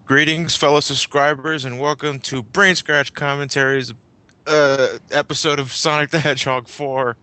Greetings, fellow subscribers, and welcome to Brain Scratch Commentaries, episode of Sonic the Hedgehog 4.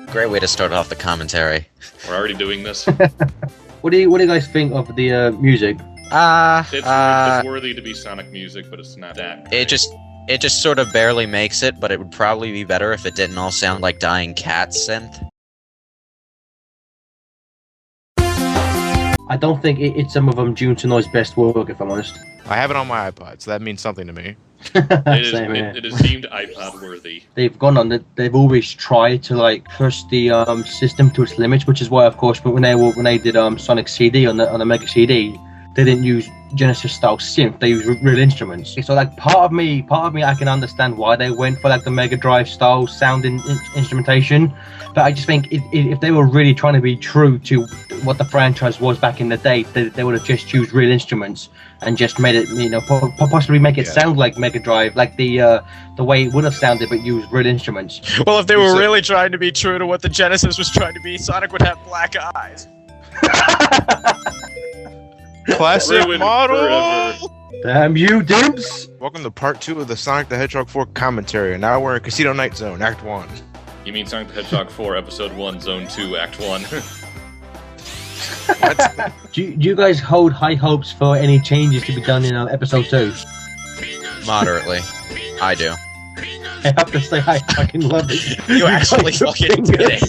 Great way to start off the commentary. We're already doing this. What do you guys think of the music? It's worthy to be Sonic music, but it's not that great. It just sort of barely makes it, but it would probably be better if it didn't all sound like dying cat synth. I don't think it's some of them Jun Tsunoi's best work, if I'm honest. I have it on my iPod, so that means something to me. It is deemed iPod worthy. They've gone on. They've always tried to like push the system to its limits, which is why, of course, when they did Sonic CD on the Mega CD, they didn't use Genesis style synth. They used real instruments. So like part of me, I can understand why they went for like the Mega Drive style sound instrumentation. But I just think if they were really trying to be true to what the franchise was back in the day, they would have just used real instruments and just made it, possibly make it sound like Mega Drive, like the way it would have sounded, but used real instruments. Well, if they were really trying to be true to what the Genesis was trying to be, Sonic would have black eyes. Classic model! Forever. Damn you, dimps! Welcome to part 2 of the Sonic the Hedgehog 4 commentary, and now we're in Casino Night Zone, Act 1. You mean Sonic the Hedgehog 4, Episode 1, Zone 2, Act 1? What? Do you guys hold high hopes for any changes to be done in Episode 2? Moderately. I do. I have to say, I fucking love it. You actually fucking did it.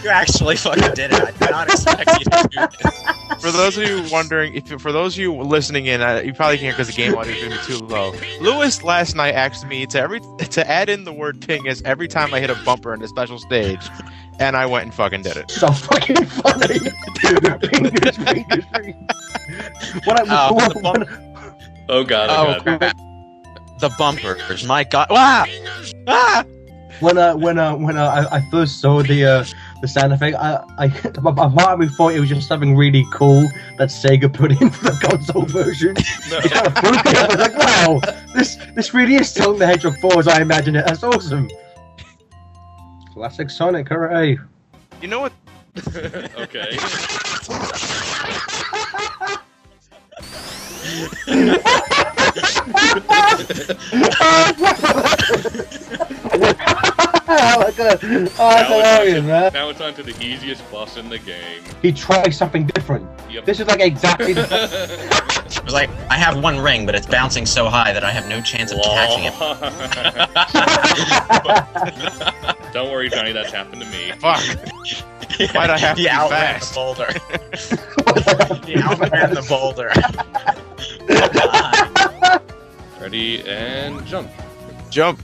You actually fucking did it. I did not expect you to do this. For those of you wondering, for those of you listening in, you probably can't because the game audio is going to be too low. Lewis last night asked me to add in the word ping as every time I hit a bumper in a special stage, and I went and fucking did it. So fucking funny. Fingers. Oh god. Crap. The bumpers, my god. Ah! Ah! When I first saw the sound effect, I part of me thought it was just something really cool that Sega put in for the console version. It kind of freaked me out. I was like, wow, this really is Sonic the Hedgehog 4 as I imagine it. That's awesome. Classic Sonic, hooray! You know what? Okay. Now it's on to the easiest boss in the game. He tries something different. Yep. This is like exactly the It was like, I have one ring, but it's bouncing so high that I have no chance of catching it. Don't worry, Johnny, that's happened to me. Fuck. Why'd I have to He be outran fast? the boulder. He outran the boulder. Come on. Ready and jump. Jump.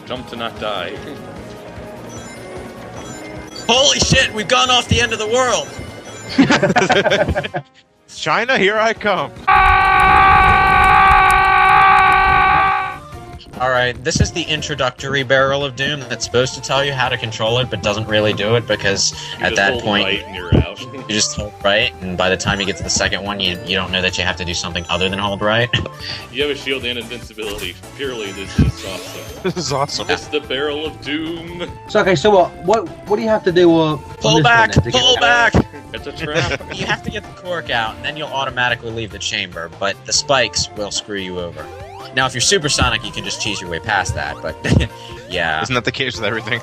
Jump to not die. Holy shit, we've gone off the end of the world! China, here I come. Alright, this is the introductory Barrel of Doom that's supposed to tell you how to control it, but doesn't really do it because You at just that hold point right and you're out. you just hold right, and by the time you get to the second one, you don't know that you have to do something other than hold right. You have a shield and invincibility. Purely, this is awesome. This is awesome. It's the Barrel of Doom. So okay, so what do you have to do? On Pull this back! one, then, to Pull get- back! It's a trap. You have to get the cork out, and then you'll automatically leave the chamber, but the spikes will screw you over. Now, if you're supersonic, you can just cheese your way past that, but yeah. Isn't that the case with everything?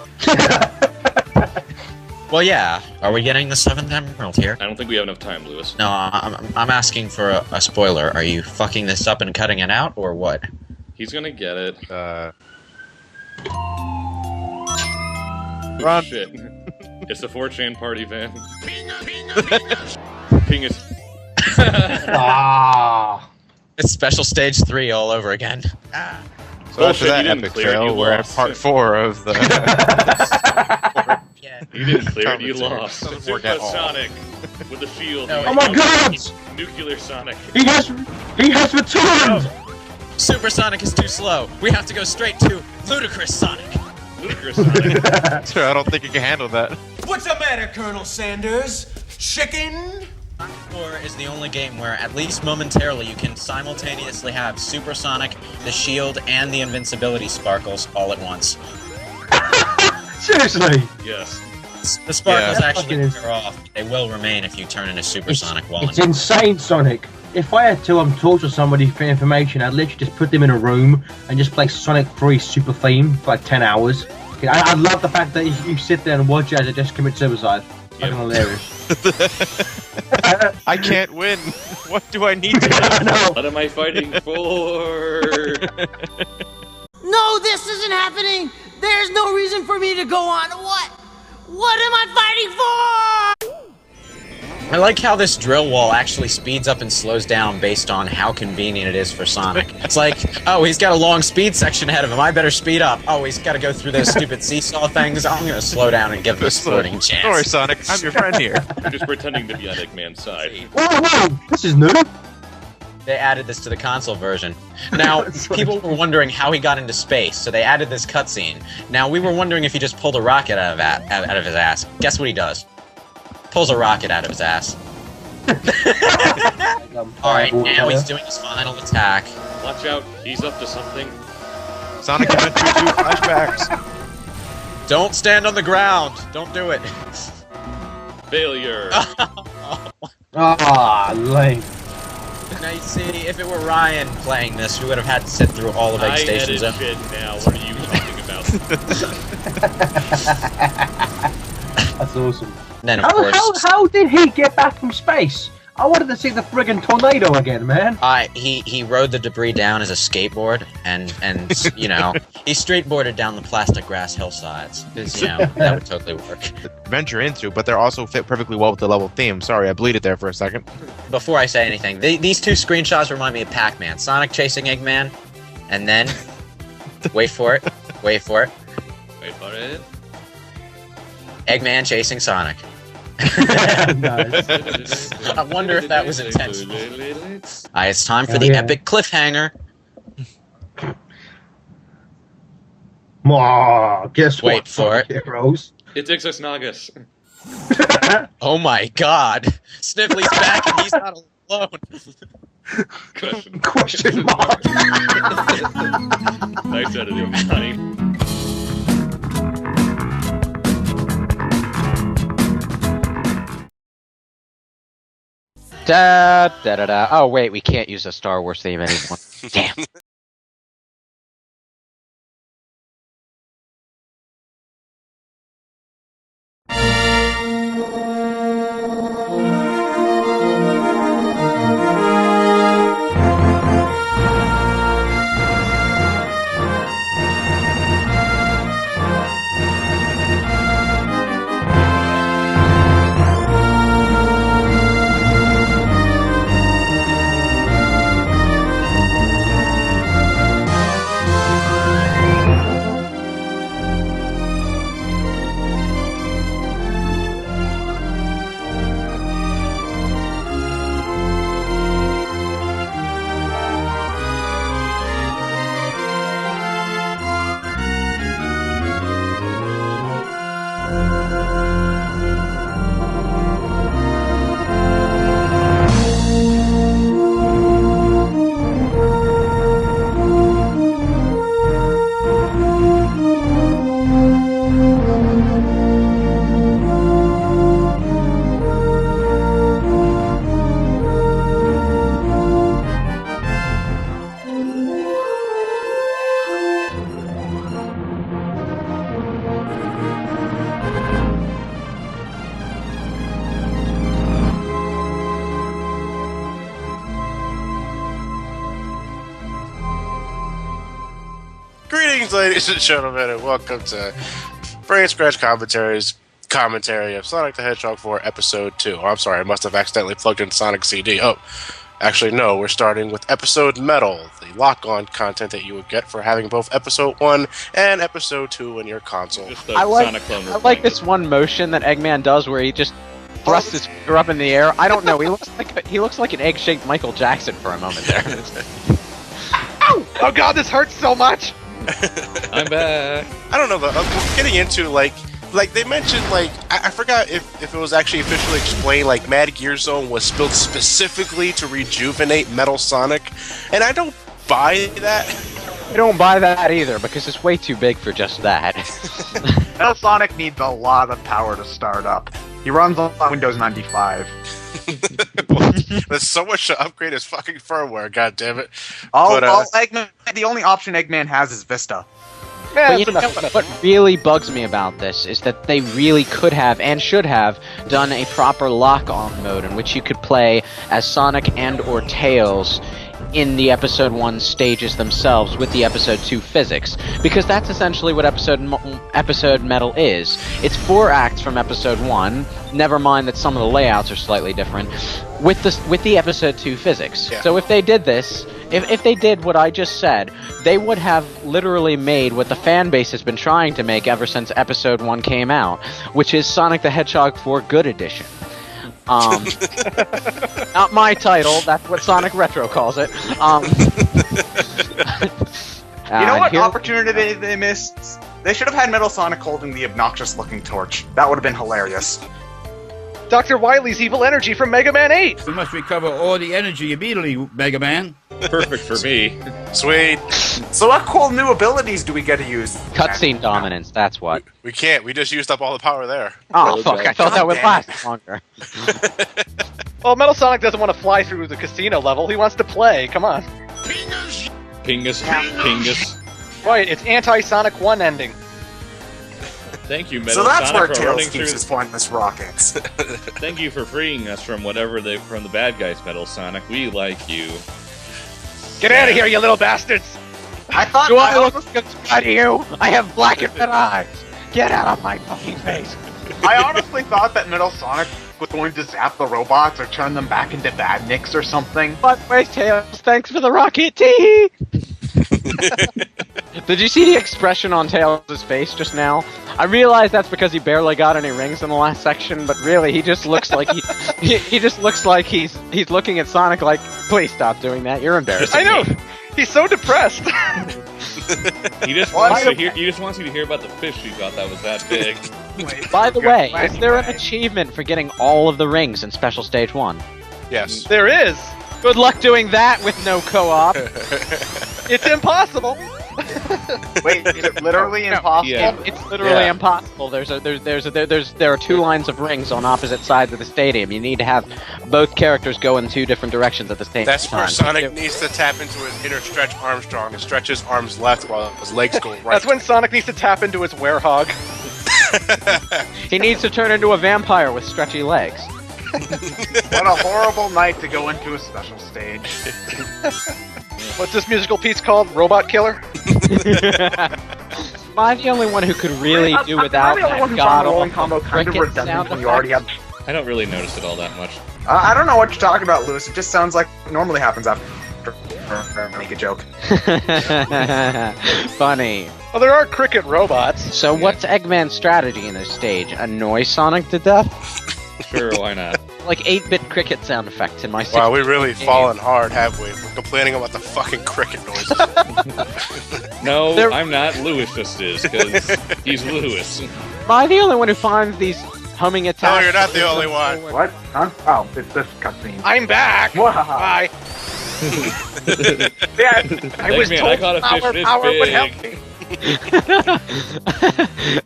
Well, yeah. Are we getting the 7th emerald here? I don't think we have enough time, Lewis. No, I'm asking for a spoiler. Are you fucking this up and cutting it out, or what? He's gonna get it. Run. Oh, shit. It's the 4chan party van. Ping is. Ah. It's special stage 3 all over again. Ah. So after Bullshit, that you didn't epic clear it, fail, you we're at lost. part 4 of the. Yeah. You didn't clear it, you Commentary. lost. Doesn't work at all. Sonic with the shield. No, Oh my God! Nuclear Sonic. He has returned. Supersonic is too slow. We have to go straight to Ludicrous Sonic. Ludicrous Sonic. Sure, I don't think you can handle that. What's the matter, Colonel Sanders? Chicken? 4 is the only game where, at least momentarily, you can simultaneously have Supersonic, the shield, and the invincibility sparkles all at once. Seriously. Yes. The sparkles Yeah. actually Fucking- wear off. They will remain if you turn into Supersonic while It's in. insane, Sonic. If I had to torture somebody for information, I'd literally just put them in a room and just play Sonic 3 Super Theme for like 10 hours. I love the fact that you sit there and watch it as it just commits suicide. Yep. Fucking hilarious. I can't win. What do I need to do? No. What am I fighting for? No, this isn't happening! There's no reason for me to go on. What? What am I fighting for? I like how this drill wall actually speeds up and slows down based on how convenient it is for Sonic. It's like, oh, he's got a long speed section ahead of him. I better speed up. Oh, he's got to go through those stupid seesaw things. I'm gonna slow down and give him a sporting chance. Don't worry, Sonic. I'm your friend here. I'm just pretending to be on Eggman's side. Whoa, this is new. They added this to the console version. Now, people were wondering how he got into space, so they added this cutscene. Now, we were wondering if he just pulled a rocket out of his ass. Guess what he does? Pulls a rocket out of his ass. Alright, now he's doing his final attack. Watch out, he's up to something. Sonic Adventure 2 flashbacks. Don't stand on the ground! Don't do it! Failure. Ah, lame. Now you see, if it were Ryan playing this, we would have had to sit through all of Egg I Station edit Zone. shit now. What are you talking about? That's awesome. And then, of course, How did he get back from space? I wanted to see the friggin' tornado again, man. he rode the debris down as a skateboard, and you know, he streetboarded down the plastic grass hillsides. 'Cause, you know, that would totally work. Venture into, but they're also fit perfectly well with the level theme. Sorry, I bleeded there for a second. Before I say anything, these two screenshots remind me of Pac-Man. Sonic chasing Eggman, and then, wait for it, Wait for it. Eggman chasing Sonic. Nice. I wonder if that was intentional. It's time for Hell the yeah. epic cliffhanger. Mwah, guess what? Wait for it. Heroes. It's Ixus Nagus. Oh my god. Sniffly's back and he's not alone. Question. Question mark. Nice editing, Johnny. Da da da da. Oh wait, we can't use a Star Wars theme anymore. Damn. Greetings, ladies and gentlemen, and welcome to Brain Scratch commentary of Sonic the Hedgehog 4 Episode 2. Oh, I'm sorry, I must have accidentally plugged in Sonic CD. Oh, actually, no, we're starting with Episode Metal, the lock-on content that you would get for having both Episode 1 and Episode 2 in your console. I like this one motion that Eggman does where he just thrusts his finger up in the air. I don't know, he looks like an egg-shaped Michael Jackson for a moment there. Ow! Oh god, this hurts so much! I'm back. I don't know, though. Getting into, like they mentioned, like, I forgot if it was actually officially explained, like, Mad Gear Zone was built specifically to rejuvenate Metal Sonic, and I don't buy that. I don't buy that either, because it's way too big for just that. Metal Sonic needs a lot of power to start up. He runs on Windows 95. There's so much to upgrade his fucking firmware, goddammit. The only option Eggman has is Vista. But you know, what really bugs me about this is that they really could have and should have done a proper lock-on mode in which you could play as Sonic and or Tails in the Episode 1 stages themselves with the Episode 2 physics, because that's essentially what Episode Metal is. It's 4 acts from Episode 1, never mind that some of the layouts are slightly different, with the Episode 2 physics. Yeah. So if they did this, if they did what I just said, they would have literally made what the fan base has been trying to make ever since Episode 1 came out, which is Sonic the Hedgehog 4 Good Edition. Not my title, that's what Sonic Retro calls it. You know what opportunity they missed? They should have had Metal Sonic holding the obnoxious-looking torch. That would have been hilarious. Dr. Wily's evil energy from Mega Man 8! We must recover all the energy immediately, Mega Man. Perfect for me. Sweet. So what cool new abilities do we get to use? Cutscene dominance, that's what. We can't, we just used up all the power there. Oh, fuck, I thought that would last longer. Well, Metal Sonic doesn't want to fly through the casino level, he wants to play, come on. Pingus. Right, it's anti-Sonic 1 ending. Thank you, Metal So that's Sonic, where for Tails running keeps his pointless rockets. Thank you for freeing us from from the bad guys, Metal Sonic. We like you. Get out of here, you little bastards! I thought Do I look good to you? I have black and red eyes! Get out of my fucking face! I honestly thought that Metal Sonic was going to zap the robots or turn them back into badniks or something. But wait, Tails, thanks for the rocket tee! Did you see the expression on Tails' face just now? I realize that's because he barely got any rings in the last section, but really, he just looks like he just looks like he's looking at Sonic like, please stop doing that. You're embarrassing. I know. Me. He's so depressed. He just wants you to hear about the fish he thought that was that big. By the way, is there an achievement for getting all of the rings in Special Stage 1? Yes. There is. Good luck doing that with no co-op. It's impossible. Wait, is it literally impossible? Yeah. It's literally impossible. There are 2 lines of rings on opposite sides of the stadium. You need to have both characters go in 2 different directions at the same time. That's where Sonic needs to tap into his inner Stretch Armstrong and stretch his arms left while his legs go right. That's when Sonic needs to tap into his werehog. He needs to turn into a vampire with stretchy legs. What a horrible night to go into a special stage. What's this musical piece called? Robot Killer? Am I the only one who could really do without that god-awful combo kind of redundant when you already have... I don't really notice it all that much. I don't know what you're talking about, Lewis. It just sounds like it normally happens after make a joke. Funny. Well, there are cricket robots. So what's Eggman's strategy in this stage? Annoy Sonic to death? Sure, why not? Like 8-bit cricket sound effects in my 60s. Wow, we really fallen hard, have we? We're complaining about the fucking cricket noises. No, I'm not. Lewis just is, because he's Lewis. Am I the only one who finds these humming attacks? No, you're not the only one. What? Huh? Oh, it's this cutscene. I'm back! Bye! Yeah, I was told I caught a fish power this would help big. me.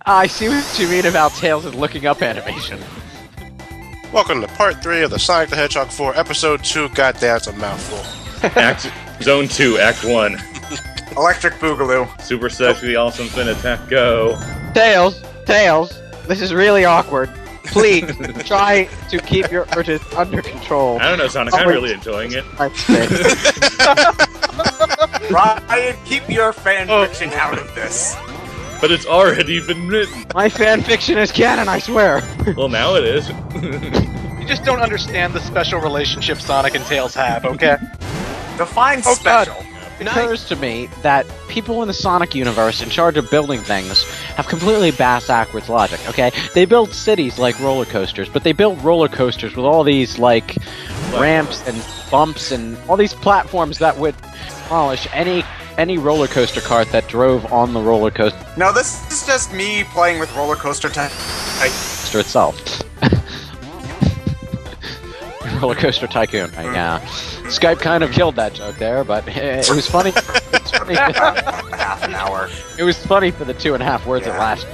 I see what you mean about Tails' looking up animation. Welcome to part 3 of the Sonic the Hedgehog 4 Episode 2. Goddamn, it's a mouthful. Zone 2, Act 1. Electric Boogaloo. Super sexually awesome fin attack, go. Tails, this is really awkward. Please, try to keep your urges under control. I don't know, Sonic, I'm really enjoying it. Ryan, keep your fan fiction out of this. But it's already been written. My fan fiction is canon, I swear. Well, now it is. You just don't understand the special relationship Sonic and Tails have, okay? Define special. It occurs to me that people in the Sonic universe in charge of building things have completely bass-backwards logic, okay? They build cities like roller coasters, but they build roller coasters with all these, like, ramps and bumps and all these platforms that would demolish any roller coaster cart that drove on the roller coaster No, this is just me playing with roller coaster itself. Roller Coaster Tycoon. Yeah. Skype kind of killed that joke there, but it was funny. It was funny half an hour. It was funny for the 2.5 words it lasted.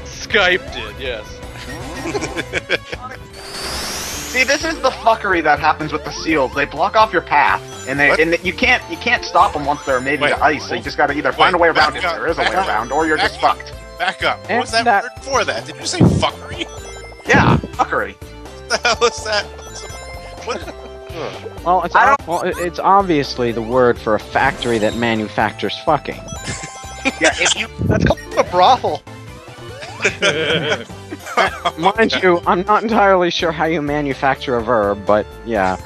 Skype did, yes. See, this is the fuckery that happens with the seals. They block off your path, and you can't stop them once they're made into ice. So you just got to either find a way around it, if there is a way around, or you're just fucked. Back up. What was that word for that? Did you say fuckery? Yeah, fuckery. What the hell is that? Well, it's obviously the word for a factory that manufactures fucking. Yeah, if you that's called a brothel. Mind you, I'm not entirely sure how you manufacture a verb, but yeah.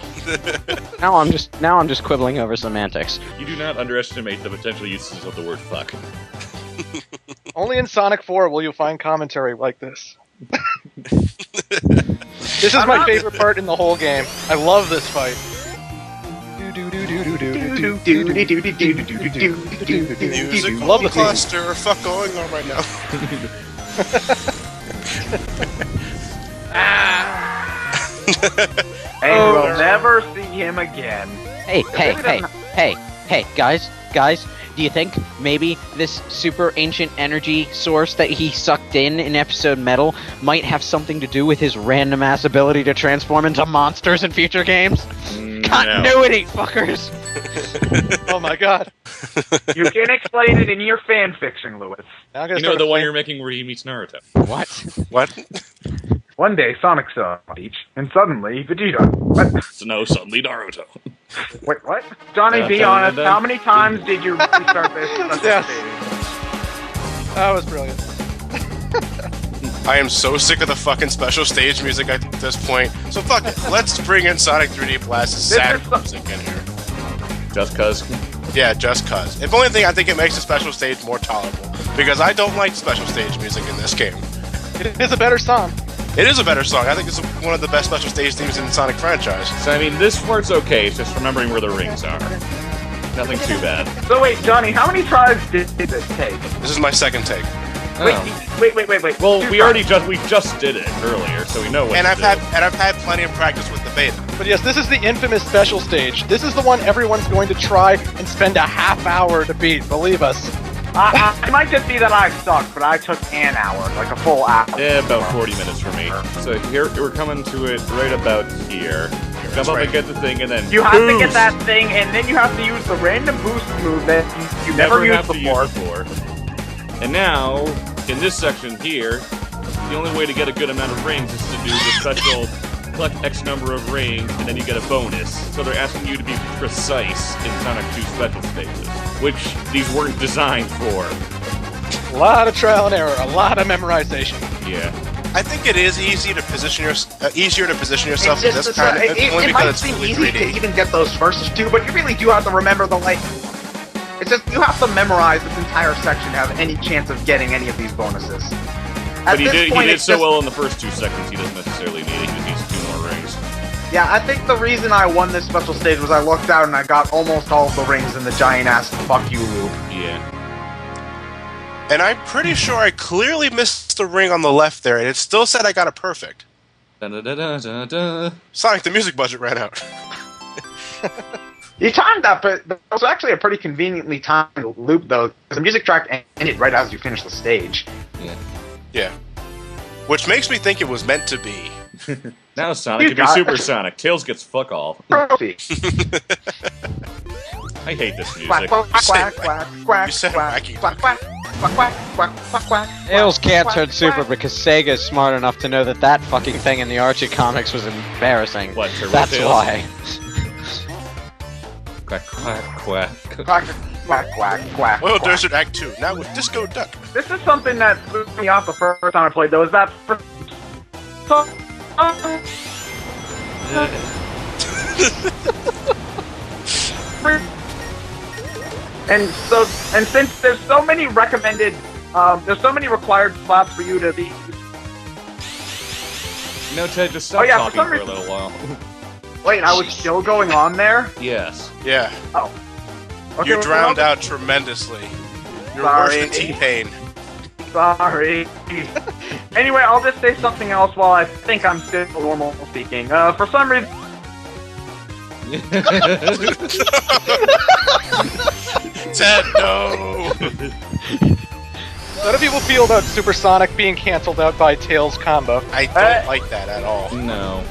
Now I'm just quibbling over semantics. You do not underestimate the potential uses of the word fuck. Only in Sonic 4 will you find commentary like this. This is my favorite part in the whole game. I love this fight. Music Love the cluster fuck going on right now. And we'll never see him again. Hey, guys, do you think maybe this super ancient energy source that he sucked in episode Metal might have something to do with his random ass ability to transform into monsters in future games? Continuity, fuckers! Oh my god. You can explain it in your fan fiction, Lewis. You know the one you're making where he meets Naruto. What? What? One day, Sonic's on the beach, and suddenly, Vegeta. What? No, suddenly Naruto. Wait, what? Johnny, be honest, how many times did you restart this? Yes. That was brilliant. I am so sick of the fucking special stage music at this point. So fuck it. Let's bring in Sonic 3D Blast's sad music in here. Just cuz? Yeah, just cuz. If only thing, I think it makes the special stage more tolerable. Because I don't like special stage music in this game. It is a better song. It is a better song. I think it's one of the best special stage themes in the Sonic franchise. So, I mean, this part's okay. It's just remembering where the rings are. Nothing too bad. So wait, Johnny, how many tries did this take? This is my second take. Wait. Well, we just did it earlier, so we know what. And I've had plenty of practice with the beta. But yes, this is the infamous special stage. This is the one everyone's going to try and spend a half hour to beat. Believe us. It might just be that I suck, but I took an hour, like a full hour. Yeah, about 40 minutes for me. So here we're coming to it right about here. Jump up and get the thing, and then you have to get that thing, and then you have to use the random boost move that you never used before. And now, in this section here, the only way to get a good amount of rings is to do the special collect X number of rings, and then you get a bonus. So they're asking you to be precise in Sonic 2 special stages, which these weren't designed for. A lot of trial and error, a lot of memorization. Yeah. I think it is easier to position yourself in this kind of it might seem easy to even get those first two, but you really do have to remember the it's just you have to memorize this entire section to have any chance of getting any of these bonuses. But he did so well in the first 2 seconds, he doesn't necessarily need it. He just needs 2 more rings. Yeah, I think the reason I won this special stage was I looked out and I got almost all of the rings in the giant-ass fuck you loop. Yeah. And I'm pretty sure I clearly missed the ring on the left there, and it still said I got it perfect. Sonic, the music budget ran out. You timed that, but it was actually a pretty conveniently timed loop, though. The music track ended right as you finished the stage. Yeah. Which makes me think it was meant to be. Now Sonic can be supersonic. Tails gets fuck all. Trophy. I hate this music. Quack, quack, quack, quack, quack, quack, quack, quack, quack, quack, quack. Tails can't turn super because Sega is smart enough to know that that fucking thing in the Archie comics was embarrassing. What, Turbo That's Tails? why. Quack, quack, quack. Quack, quack, quack, quack. Oil quack. Desert Act 2, now with Disco Duck. This is something that threw me off the first time I played, though, is that for and since there's so many recommended, there's so many required slots for you to be. No, Ted, just stop talking for a little while. Wait, I was still going on there? Yes. Yeah. Oh. Okay, You drowned out tremendously. You're worse than T-Pain. Sorry. Anyway, I'll just say something else while I think I'm still normal speaking. For some reason. Ted, no! How do people feel about Supersonic being canceled out by Tails combo? I don't like that at all. No.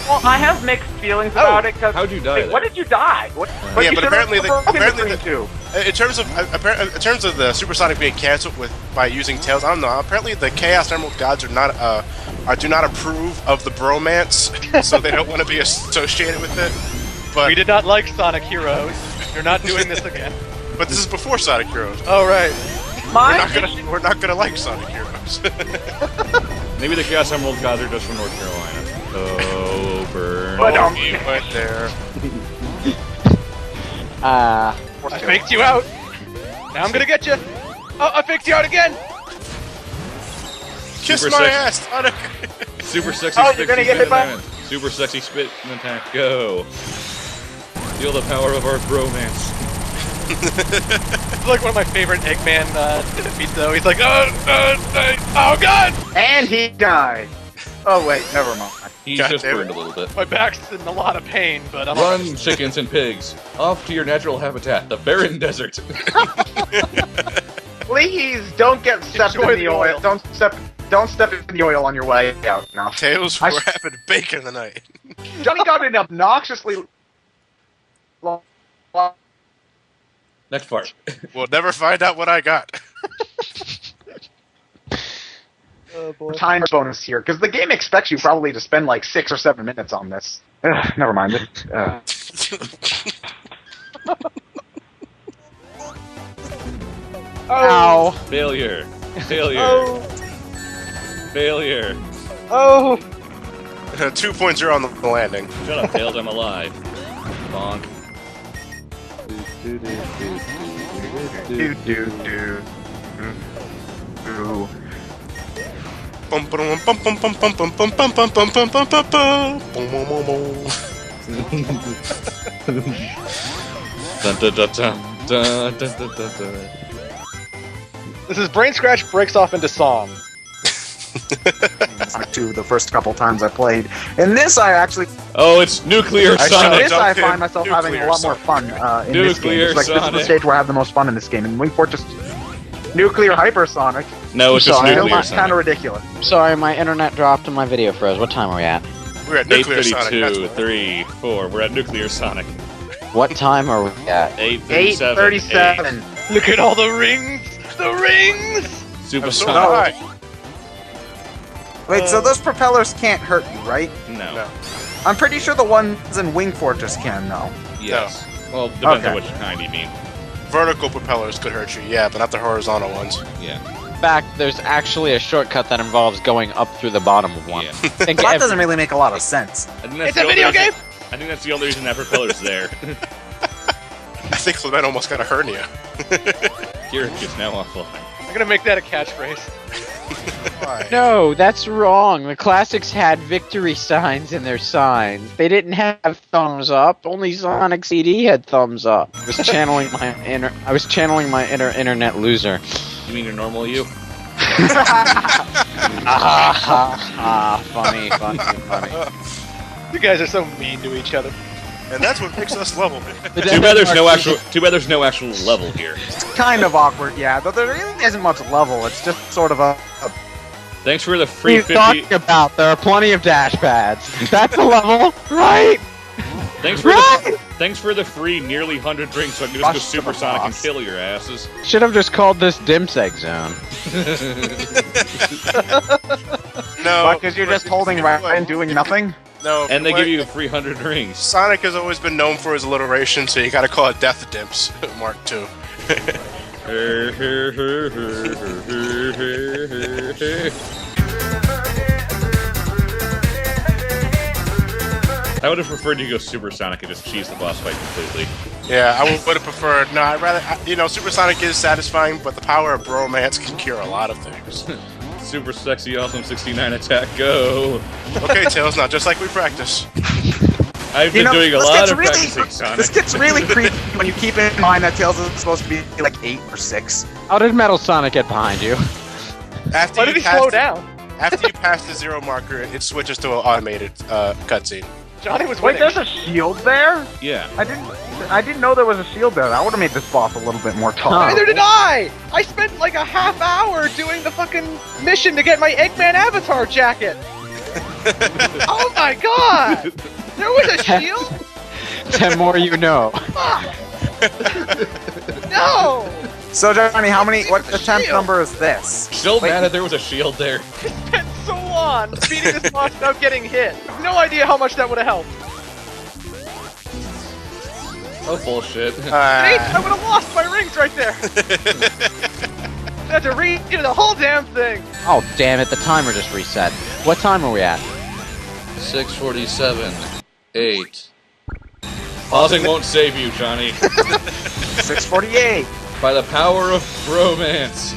Well, I have mixed feelings about it because. How'd you die? What did you die? Yeah, but apparently, in terms of the Supersonic being canceled by using Tails, I don't know. Apparently, the Chaos Emerald gods do not approve of the bromance, so they don't want to be associated with it. But We did not like Sonic Heroes. You're not doing this again. But this is before Sonic Heroes. Oh, right. We're not gonna like Sonic Heroes. Maybe the Chaos Emerald gods are just from North Carolina. Oh, burn. Oh, he went there. I faked you out. Now I'm gonna get you. Oh, I faked you out again. Kiss Super my sexy. ass, Sonic. Super sexy Oh, spit you're gonna and get hit by- attack. Super sexy spit and attack. Go. Feel the power of our bromance. It's like one of my favorite Eggman defeats, though. He's like, oh god! And he died. Oh wait, never mind. He God just damn burned it. a little bit. My back's in a lot of pain, but I'm Run, chickens and pigs. Off to your natural habitat, the barren desert. Please don't get stepped in Enjoy the the oil. oil. Don't step in the oil on your way out. No. Tails for rapid bacon tonight. Johnny got an obnoxiously. Next part. We'll never find out what I got. Oh boy. Time bonus here because the game expects you probably to spend like 6 or 7 minutes on this. Never mind it. Ow. Failure. Failure. Oh. Failure. Oh. 2.0 on the landing. Shut up, Tails, I'm alive. Bonk. Do do do. Bum bum bum bum bum bum bum bum bum bum bum bum bum bum bum bum bum bum. Dun, dun, dun, dun, dun, dun, dun, dun, dun. This is Brain Scratch breaks off into song. Sonic 2 the first couple times I played. In this, I actually. Oh, it's Nuclear In Sonic! this, I Duncan, find myself having a lot more fun in this game. It's like this is the Sonic. stage where I have the most fun in this game. And Wingport just. Nuclear Hypersonic. No, it's just Sorry. Still Nuclear not kind Sonic. of ridiculous. Sorry, my internet dropped and my video froze. What time are we at? We're at Nuclear Sonic. 8:32, That's 3, 4. We're at Nuclear Sonic. What time are we at? 8:37. 8:37. Look at all the rings! The rings! Super I'm so Sonic. high. Wait, so those propellers can't hurt you, right? No. I'm pretty sure the ones in Wing Fortress can, though. Yes. Well, depends on Okay. which kind you mean. Vertical propellers could hurt you, yeah, but not the horizontal ones. Yeah. In fact, there's actually a shortcut that involves going up through the bottom of one. Yeah. Think That ev- doesn't really make a lot of sense. I think that's It's the a only video reason- game! I think that's the only reason that propeller's there. I think Clement almost got a hernia. Kirk is now offline. I'm gonna make that a catchphrase. Why? No, that's wrong. The classics had victory signs in their signs. They didn't have thumbs up. Only Sonic CD had thumbs up. I was channeling my inner internet loser. You mean your normal you? Funny. You guys are so mean to each other. And that's what makes us level. Too bad there's no actual level here. It's kind of awkward, yeah, though there really isn't much level. It's just sort of a Thanks for the What are free you 50. talking about? There are plenty of dash pads. That's a level, right? Thanks for Right! thanks for the free nearly 100 drinks so I can just go Rush to the supersonic and boss. kill your asses. Should have just called this Dimseg Zone. No. because you're just holding right and doing nothing. No, And they give you 300 rings. Sonic has always been known for his alliteration, so you gotta call it Death Dimps Mark II. I would have preferred you to go Supersonic and just cheese the boss fight completely. Yeah, I would have preferred. No, I'd rather. Supersonic is satisfying, but the power of bromance can cure a lot of things. Super sexy, awesome 69 attack, go! Okay, Tails, not just like we practice. I've been doing a lot of practicing, Sonic. This gets really creepy when you keep in mind that Tails is supposed to be like 8 or 6. How did Metal Sonic get behind you? Why did he slow down? After you pass the 0 marker, it switches to an automated cutscene. Johnny was Wait, winning. there's a shield there? Yeah. I didn't know there was a shield there. That would have made this boss a little bit more tough. Neither did I! I spent like a half hour doing the fucking mission to get my Eggman avatar jacket! Oh my god! There was a shield? 10 more you know. Fuck! No! So Johnny, what attempt number is this? Still mad that there was a shield there. I spent so long beating this boss without getting hit. No idea how much that would have helped. Oh, bullshit. Nate, I would have lost my rings right there. I had to redo the whole damn thing. Oh, damn it, the timer just reset. What time are we at? 6:47. 8. Pausing won't save you, Johnny. 6:48. By the power of romance.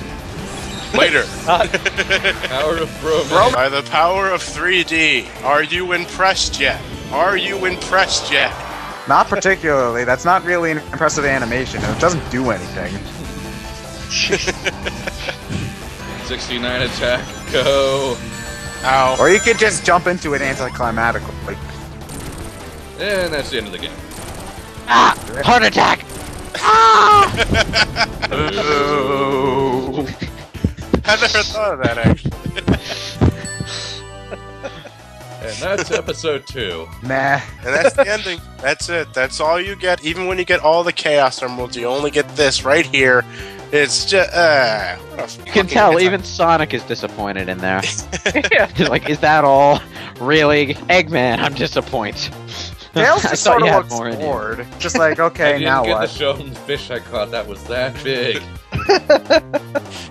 Later. Power of romance. By the power of 3D. Are you impressed yet? Are you impressed yet? Not particularly. That's not really an impressive animation. It doesn't do anything. 69 attack, go. Ow. Or you could just jump into it anticlimactically. And that's the end of the game. Ah! Heart attack! Oh. I never thought of that, actually. And that's episode 2. Meh. And that's the ending. That's it. That's all you get. Even when you get all the Chaos Emeralds, you only get this right here. It's just, You can tell even Sonic is disappointed in there. Yeah. He's like, is that all? Really? Eggman, I'm disappointed. Tails I just thought sort you of had looks more in you. bored. Just like, I okay, didn't now get what? to show him the fish I caught that was that big.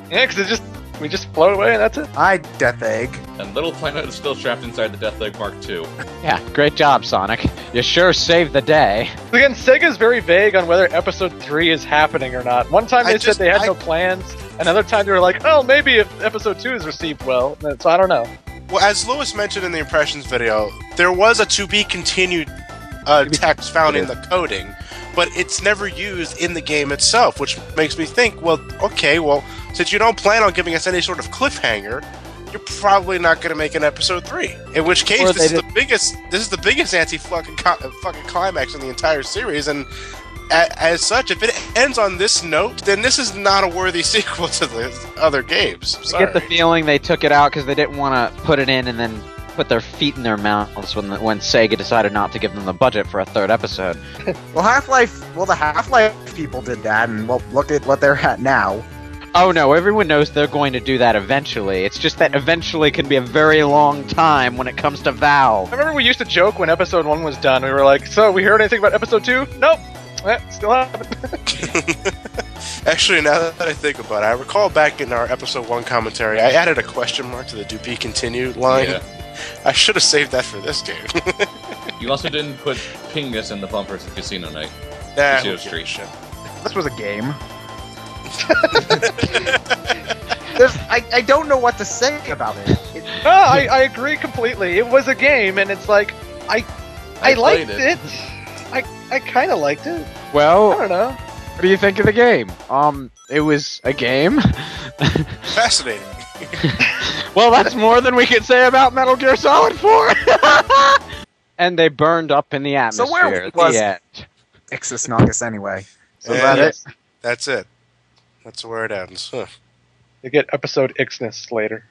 Yeah, because we just float away and that's it. Hi, Death Egg. And Little Planet is still trapped inside the Death Egg Mark II. Yeah, great job, Sonic. You sure saved the day. Again, Sega's very vague on whether episode 3 is happening or not. One time they said they had no plans, another time they were like, oh, maybe if episode 2 is received well. So I don't know. Well, as Lewis mentioned in the Impressions video, there was a to-be-continued text found in the coding, but it's never used in the game itself, which makes me think, well, okay, well, since you don't plan on giving us any sort of cliffhanger, you're probably not going to make an episode 3. In which case, this is the biggest anti-fucking fucking climax in the entire series, and as such, if it ends on this note, then this is not a worthy sequel to the other games. I get the feeling they took it out because they didn't want to put it in and then put their feet in their mouths when Sega decided not to give them the budget for a 3rd episode. Well, the Half-Life people did that, and well, look at what they're at now. Oh no, everyone knows they're going to do that eventually. It's just that eventually can be a very long time when it comes to Valve. I remember we used to joke when episode 1 was done. We were like, so we heard anything about episode 2? Nope. Still happened. Actually, now that I think about it, I recall back in our episode 1 commentary, I added a question mark to the "to be continued" line. Yeah. I should have saved that for this game. You also didn't put Pingus in the bumpers of Casino Night. Casino Street. This was a game. I don't know what to say about it. No, I agree completely. It was a game, and it's like, I liked it. I kind of liked it. Well, I don't know. What do you think of the game? It was a game. Fascinating. Well, that's more than we could say about Metal Gear Solid 4. And they burned up in the atmosphere. So where was Ixis Naugus anyway? So That's it. That's where it ends. Huh. You get episode Ixness later.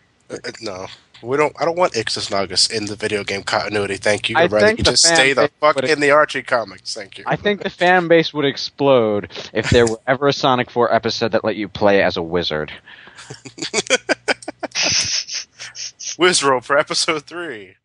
No. I don't want Ixis Naugus in the video game continuity, thank you. I'd rather you just stay the fuck in the Archie comics, thank you. I think the fan base would explode if there were ever a Sonic 4 episode that let you play as a wizard. Wizrope for episode 3.